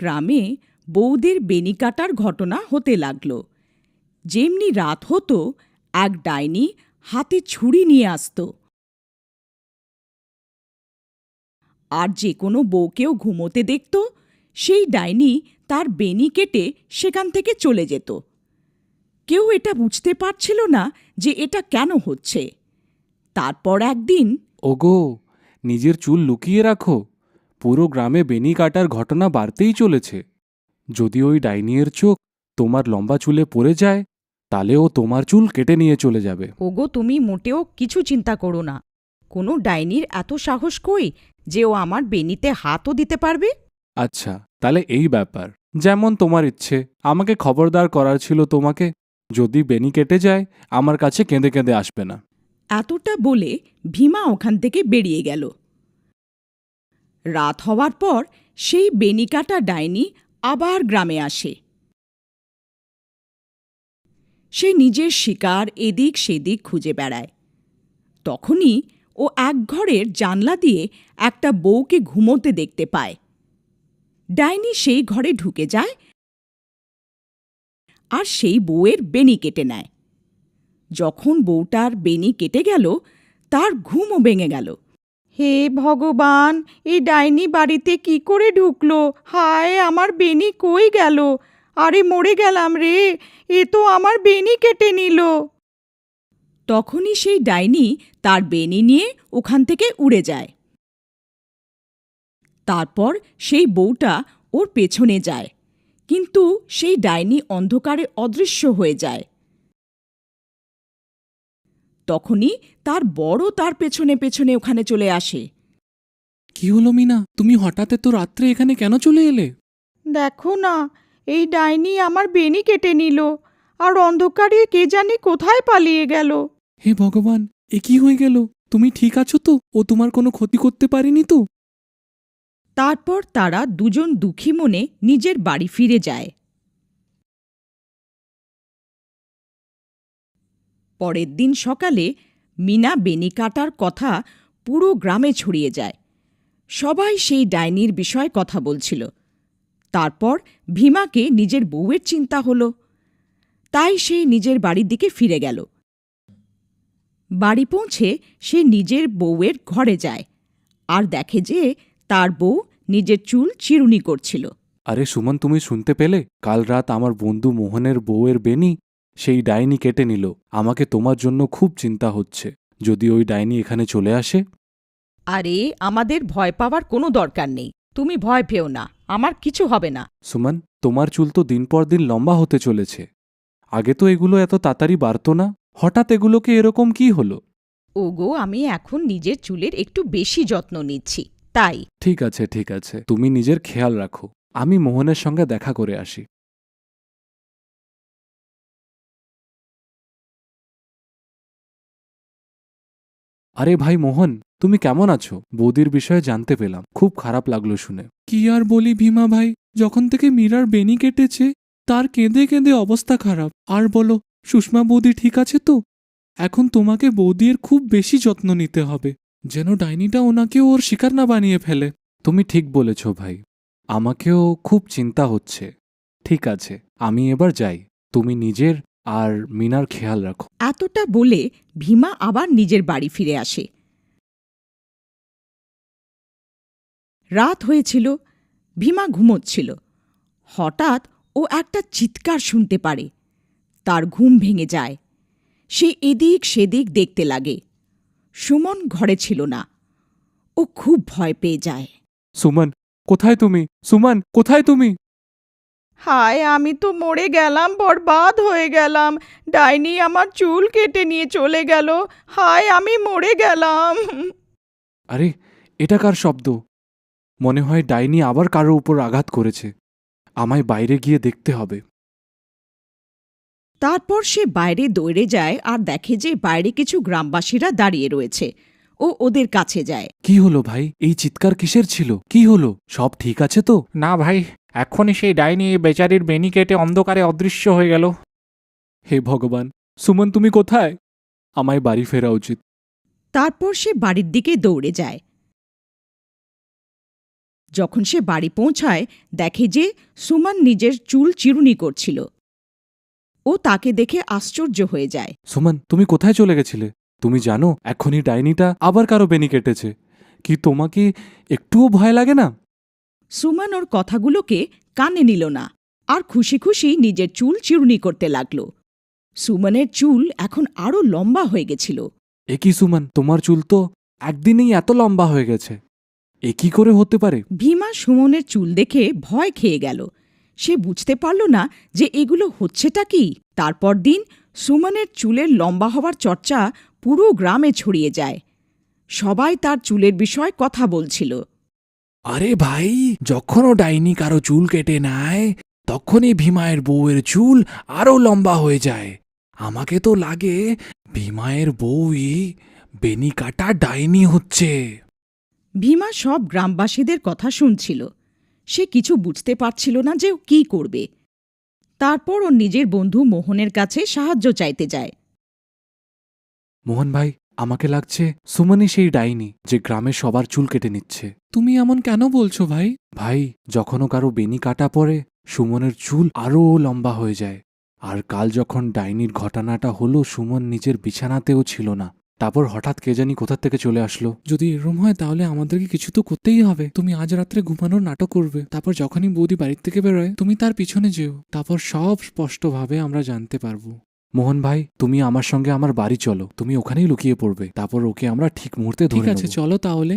গ্রামে বউদের বেনি কাটার ঘটনা হতে লাগল। যেমনি রাত হতো, এক ডাইনি হাতে ছুরি নিয়ে আসত, আর যে কোনো বউকেও ঘুমোতে দেখত সেই ডাইনি তার বেনি কেটে সেখান থেকে চলে যেত। কেউ এটা বুঝতে পারছিল না যে এটা কেন হচ্ছে। তারপর একদিন, ওগো, নিজের চুল লুকিয়ে রাখো, পুরো গ্রামে বেনি কাটার ঘটনা বাড়তেই চলেছে। যদি ওই ডাইনিয়ের চোখ তোমার লম্বা চুলে পড়ে যায়, তাহলে ও তোমার চুল কেটে নিয়ে চলে যাবে। ওগো, তুমি মোটেও কিছু চিন্তা করো না। কোনো ডাইনির এত সাহস কই যে ও আমার বেনিতে হাতও দিতে পারবে? আচ্ছা, তাহলে এই ব্যাপার। যেমন তোমার ইচ্ছে, আমাকে খবরদার করার ছিল তোমাকে। যদি বেনি কেটে যায়, আমার কাছে কেঁদে কেঁদে আসবে না। এতটা বলে ভীমা ওখান থেকে বেরিয়ে গেল। রাত হওয়ার পর সেই বেনিকাটা ডাইনি আবার গ্রামে আসে। সে নিজের শিকার এদিক সেদিক খুঁজে বেড়ায়। তখনই ও এক ঘরের জানলা দিয়ে একটা বউকে ঘুমোতে দেখতে পায়। ডাইনি সেই ঘরে ঢুকে যায় আর সেই বউয়ের বেনি কেটে নেয়। যখন বউটার বেনি কেটে গেল, তার ঘুমও ভেঙে গেল। হে ভগবান, এই ডাইনি বাড়িতে কি করে ঢুকলো? হায়, আমার বেনি কই গেল? আরে মরে গেলাম রে, এ তো আমার বেনি কেটে নিল। তখনই সেই ডাইনি তার বেনি নিয়ে ওখান থেকে উড়ে যায়। তারপর সেই বউটা ওর পেছনে যায়, কিন্তু সেই ডাইনি অন্ধকারে অদৃশ্য হয়ে যায়। তখনই তার বড় তার পেছনে পেছনে ওখানে চলে আসে। কি হলো মিনা, তুমি হঠাৎ এত রাত্রে এখানে কেন চলে এলে? দেখো না, এই ডাইনি আমার বেনি কেটে নিল, আর অন্ধকারে কে জানি কোথায় পালিয়ে গেল। হে ভগবান, এ কি হয়ে গেল? তুমি ঠিক আছো তো? ও তোমার কোনো ক্ষতি করতে পারেনি তো? তারপর তারা দুজন দুঃখী মনে নিজের বাড়ি ফিরে যায়। পরের দিন সকালে মিনা বেনি কাটার কথা পুরো গ্রামে ছড়িয়ে যায়। সবাই সেই ডাইনির বিষয়ে কথা বলছিল। তারপর ভীমাকে নিজের বউয়ের চিন্তা হলো, তাই সে নিজের বাড়ির দিকে ফিরে গেল। বাড়ি পৌঁছে সে নিজের বউয়ের ঘরে যায় আর দেখে যে তার বউ নিজের চুল চিরুনি করছিল। আরে সুমন, তুমি শুনতে পেলে? কাল রাত আমার বন্ধু মোহনের বউয়ের বেনি সেই ডাইনি কেটে নিল। আমাকে তোমার জন্য খুব চিন্তা হচ্ছে। যদি ওই ডাইনি এখানে চলে আসে? আরে, আমাদের ভয় পাওয়ার কোনো দরকার নেই। তুমি ভয় পেও না, আমার কিছু হবে না। সুমন, তোমার চুল তো দিন পর দিন লম্বা হতে চলেছে। আগে তো এগুলো এত তাড়াতাড়ি বাড়ত না। হঠাৎ এগুলোকে এরকম কি হলো? ওগো, আমি এখন নিজের চুলের একটু বেশি যত্ন নিচ্ছি, তাই। ঠিক আছে, ঠিক আছে, তুমি নিজের খেয়াল রাখো। আমি মোহনের সঙ্গে দেখা করে আসি। আরে ভাই মোহন, তুমি কেমন আছো? বৌদির বিষয়ে জানতে পেলাম, খুব খারাপ লাগলো শুনে। কি আর বলি ভীমা ভাই, যখন থেকে মীরার বেনি কেটেছে তার কেঁদে কেঁদে অবস্থা খারাপ। আর বলো, সুষমা বৌদি ঠিক আছে তো? এখন তোমাকে বৌদির খুব বেশি যত্ন নিতে হবে, যেন ডাইনিটা ওনাকে ওর শিকার না বানিয়ে ফেলে। তুমি ঠিক বলেছ ভাই, আমাকেও খুব চিন্তা হচ্ছে। ঠিক আছে, আমি এবার যাই। তুমি নিজের আর মিনার খেয়াল রাখো। এতটা বলে ভীমা আবার নিজের বাড়ি ফিরে আসে। রাত হয়েছিল, ভীমা ঘুমোচ্ছিল। হঠাৎ ও একটা চিৎকার শুনতে পারে। তার ঘুম ভেঙে যায়। সে এদিক সেদিক দেখতে লাগে। সুমন ঘরে ছিল না। ও খুব ভয় পেয়ে যায়। সুমন, কোথায় তুমি? সুমন, কোথায় তুমি? হায়, আমি তো মরে গেলাম, বরবাদ হয়ে গেলাম। ডাইনি আমার চুল কেটে নিয়ে চলে গেল। হায়, আমি মরে গেলাম। আরে, এটা কার শব্দ? মনে হয় ডাইনি আবার কারো উপর আঘাত করেছে। আমায় বাইরে গিয়ে দেখতে হবে। তারপর সে বাইরে দৌড়ে যায় আর দেখে যে বাইরে কিছু গ্রামবাসীরা দাঁড়িয়ে রয়েছে। ও ওদের কাছে যায়। কি হলো ভাই? এই চিৎকার কিসের ছিল? কি হলো? সব ঠিক আছে তো? না ভাই, এক্ষুনি সেই ডাইনি বেচারির বেনি কেটে অন্ধকারে অদৃশ্য হয়ে গেল। হে ভগবান, সুমন তুমি কোথায়? আমায় বাড়ি ফেরা উচিত। তারপর সে বাড়ির দিকে দৌড়ে যায়। যখন সে বাড়ি পৌঁছায় দেখে যে সুমন নিজের চুল চিরুনি করছিল। ও তাকে দেখে আশ্চর্য হয়ে যায়। সুমন, তুমি কোথায় চলে গেছিলে? তুমি জানো এখনই ডাইনিটা আবার কারো বেনি কেটেছে। কি তোমাকে একটুও ভয় লাগে না? সুমন ওর কথাগুলোকে কানে নিল না আর খুশি খুশি নিজের চুল চিরুনি করতে লাগল। সুমনের চুল এখন আরও লম্বা হয়ে গেছিল। এ কি সুমন, তোমার চুল তো একদিনেই এত লম্বা হয়ে গেছে। এ কি করে হতে পারে? ভীমা সুমনের চুল দেখে ভয় খেয়ে গেল। সে বুঝতে পারল না যে এগুলো হচ্ছেটা কি। তারপর দিন সুমনের চুলের লম্বা হওয়ার চর্চা পুরো গ্রামে ছড়িয়ে যায়। সবাই তার চুলের বিষয়ে কথা বলছিল। আরে ভাই, যখনও ডাইনি কারো চুল কেটে নেয় তখনই ভীমায়ের বউয়ের চুল আরো লম্বা হয়ে যায়। আমাকে তো লাগে ভীমায়ের বউই বেনি কাটা ডাইনি হচ্ছে। ভীমা সব গ্রামবাসীদের কথা শুনছিল। সে কিছু বুঝতে পারছিল না যে ও কী করবে। তারপর ও নিজের বন্ধু মোহনের কাছে সাহায্য চাইতে যায়। মোহন ভাই, আমাকে লাগছে সুমনই সেই ডাইনি যে গ্রামে সবার চুল কেটে নিচ্ছে। তুমি এমন কেন বলছো ভাই? ভাই, যখনও কারো বেনি কাটা পড়ে সুমনের চুল আরও লম্বা হয়ে যায়। আর কাল যখন ডাইনির ঘটনাটা হলো, সুমন নিজের বিছানাতেও ছিল না। তারপর হঠাৎ কে জানি কোথা থেকে চলে আসলো। যদি এরম হয় তাহলে আমাদেরকে কিছু তো করতেই হবে। তুমি আজ রাত্রে ঘুমানোর নাটক করবে, তারপর যখনই বৌদি বাড়ির থেকে বেরোয় তুমি তার পিছনে যেও। তারপর সব স্পষ্টভাবে আমরা জানতে পারবো। মোহন ভাই, তুমি আমার সঙ্গে আমার বাড়ি চলো। তুমি ওখানেই লুকিয়ে পড়বে, তারপর ওকে আমরা ঠিক মুহূর্তে ধরে নেব। ঠিক আছে, চলো তাহলে।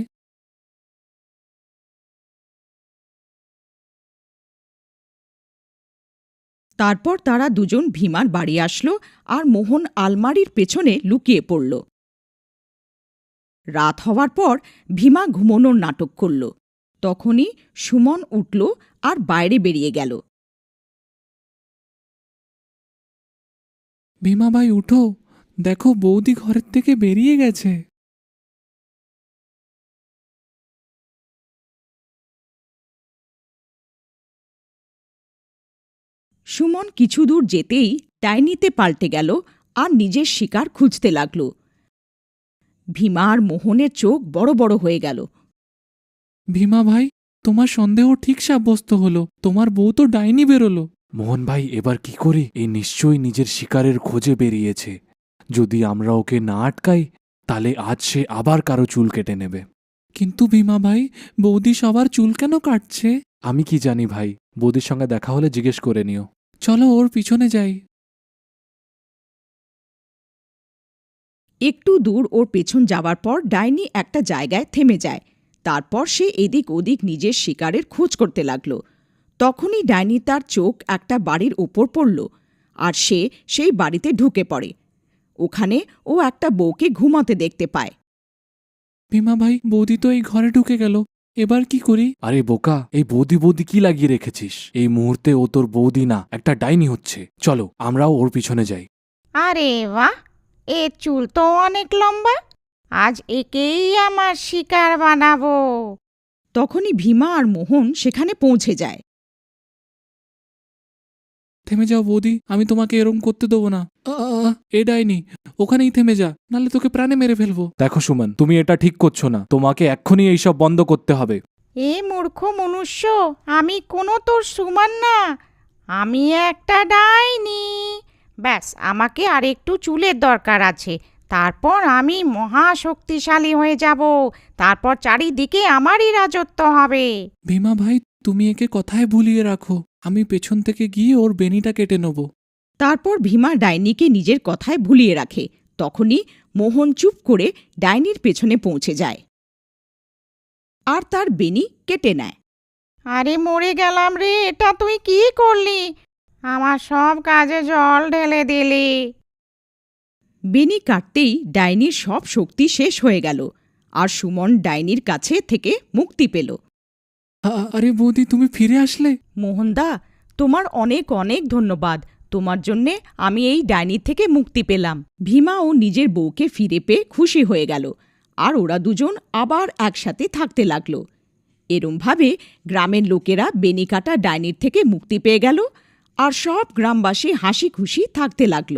তারপর তারা দুজন ভীমার বাড়ি আসলো আর মোহন আলমারির পেছনে লুকিয়ে পড়ল। রাত হওয়ার পর ভীমা ঘুমোনোর নাটক করল। তখনই সুমন উঠল আর বাইরে বেরিয়ে গেল। ভীমা ভাই, উঠো, দেখো বৌদি ঘরের থেকে বেরিয়ে গেছে। সুমন কিছু দূর যেতেই ডাইনিতে পাল্টে গেল আর নিজের শিকার খুঁজতে লাগল। ভীমা আর মোহনের চোখ বড় বড় হয়ে গেল। ভীমা ভাই, তোমার সন্দেহ ঠিক সাব্যস্ত হলো। তোমার বউ তো ডাইনি বেরোলো। মোহন ভাই, এবার কি করি? এই নিশ্চয়ই নিজের শিকারের খোঁজে বেরিয়েছে। যদি আমরা ওকে না আটকাই তাহলে আজ সে আবার কারো চুল কেটে নেবে। কিন্তু ভীমা ভাই, বৌদি সবার চুল কেন কাটছে? আমি কি জানি ভাই, বৌদির সঙ্গে দেখা হলে জিজ্ঞেস করে নিও। চলো ওর পিছনে যাই। একটু দূর ওর পেছন যাওয়ার পর ডাইনি একটা জায়গায় থেমে যায়। তারপর সে এদিক ওদিক নিজের শিকারের খোঁজ করতে লাগল। তখনই ডাইনি তার চোখ একটা বাড়ির ওপর পড়ল আর সে সেই বাড়িতে ঢুকে পড়ে। ওখানে ও একটা বউকে ঘুমাতে দেখতে পায়। ভীমা ভাই, বৌদি তো এই ঘরে ঢুকে গেল, এবার কি করি? আরে বোকা, এই বৌদি বৌদি কি লাগিয়ে রেখেছিস? এই মুহূর্তে ও তোর বৌদি না, একটা ডাইনি হচ্ছে। চলো আমরাও ওর পিছনে যাই। আরে বাহ, এর চুল তো অনেক লম্বা। আজ একেই আমার শিকার বানাবো। তখনই ভীমা আর মোহন সেখানে পৌঁছে যায়। থেমে যাও বৌদি, আমি তোমাকে এরম করতে দেবো না। এ ডাইনি, ওখানেই থেমে যা, নাহলে তোকে প্রাণে মেরে ফেলবো। দেখো সুমন, তুমি এটা ঠিক করছো না। তোমাকে এক্ষুনি এইসব বন্ধ করতে হবে। এ মূর্খ মনুষ্য, আমি কোনো তোর সুমান না, আমি একটা ডাইনি। ব্যাস, আমাকে আর একটু চুলের দরকার আছে, তারপর আমি মহাশক্তিশালী হয়ে যাব। তারপর চারিদিকে আমারই রাজত্ব হবে। ভীমা ভাই, তুমি একে কথায় ভুলিয়ে রাখো। আমি পেছন থেকে গিয়ে ওর বেনিটা কেটে নেব। তারপর ভীমা ডাইনিকে নিজের কথায় ভুলিয়ে রাখে। তখনই মোহন চুপ করে ডাইনির পেছনে পৌঁছে যায় আর তার বেনি কেটে নেয়। আরে মরে গেলাম রে, এটা তুই কি করলি? আমার সব কাজে জল ঢেলে দিলি। বেনি কাটতেই ডাইনির সব শক্তি শেষ হয়ে গেল আর সুমন ডাইনির কাছে থেকে মুক্তি পেল। আরে বৌদি, তুমি ফিরে আসলে? মোহনদা, তোমার অনেক অনেক ধন্যবাদ। তোমার জন্যে আমি এই ডাইনির থেকে মুক্তি পেলাম। ভীমা ও নিজের বউকে ফিরে পেয়ে খুশি হয়ে গেল আর ওরা দুজন আবার একসাথে থাকতে লাগল। এরমভাবে গ্রামের লোকেরা বেনি কাটা ডাইনির থেকে মুক্তি পেয়ে গেল আর সব গ্রামবাসী হাসি খুশি থাকতে লাগল।